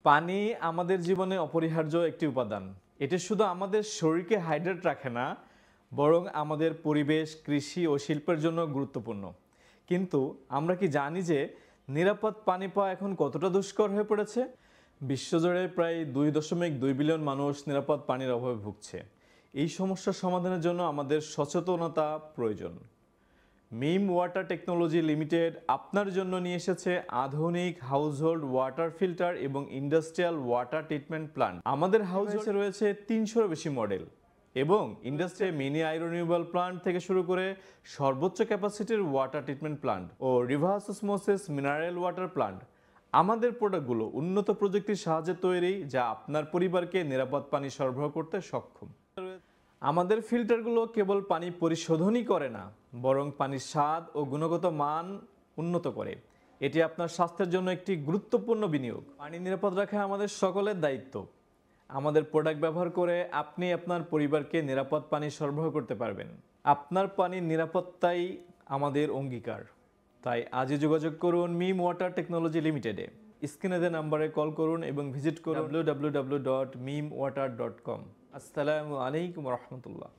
পানি আমাদের জীবনে অপরিহার্য একটি উপাদান। এটি শুধু আমাদের শরীরকে হাইড্রেট রাখে না, বরং আমাদের পরিবেশ, কৃষি ও শিল্পের জন্য গুরুত্বপূর্ণ। কিন্তু আমরা কি জানি যে নিরাপদ পানি পাওয়া এখন কতটা দুষ্কর হয়ে পড়েছে? বিশ্বজুড়ে প্রায় 2.2 বিলিয়ন মানুষ নিরাপদ পানির অভাবে ভুগছে। এই সমস্যার সমাধানের জন্য আমাদের সচেতনতা প্রয়োজন। মিম ওয়াটার টেকনোলজি লিমিটেড আপনার জন্য নিয়ে এসেছে আধুনিক হাউসহোল্ড ওয়াটার ফিল্টার এবং ইন্ডাস্ট্রিয়াল ওয়াটার ট্রিটমেন্ট প্ল্যান্ট। আমাদের হাউসে রয়েছে 300-এর বেশি মডেল এবং ইন্ডাস্ট্রি মিনি আয়রোনিউবল প্ল্যান্ট থেকে শুরু করে সর্বোচ্চ ক্যাপাসিটির ওয়াটার ট্রিটমেন্ট প্ল্যান্ট ও reverse osmosis mineral water plant. আমাদের প্রোডাক্টগুলো উন্নত প্রযুক্তির সাহায্যে তৈরি, যা আপনার পরিবারকে নিরাপদ পানি সরবরাহ করতে সক্ষম। আমাদের ফিল্টারগুলো কেবল পানি পরিশোধনই করে না, বরং পানির স্বাদ ও গুণগত মান উন্নত করে। এটি আপনার স্বাস্থ্যের জন্য একটি গুরুত্বপূর্ণ বিনিয়োগ। পানি নিরাপদ রাখা আমাদের সকলের দায়িত্ব। আমাদের প্রোডাক্ট ব্যবহার করে আপনি আপনার পরিবারকে নিরাপদ পানি সরবরাহ করতে পারবেন। আপনার পানির নিরাপত্তাই আমাদের অঙ্গীকার। তাই আজই যোগাযোগ করুন মিম ওয়াটার টেকনোলজি লিমিটেডে। স্ক্রিনে দেওয়া নাম্বারে কল করুন এবং ভিজিট করুন www.mimwater.com। আসসালামু আলাইকুম রহমতুল্লাহ।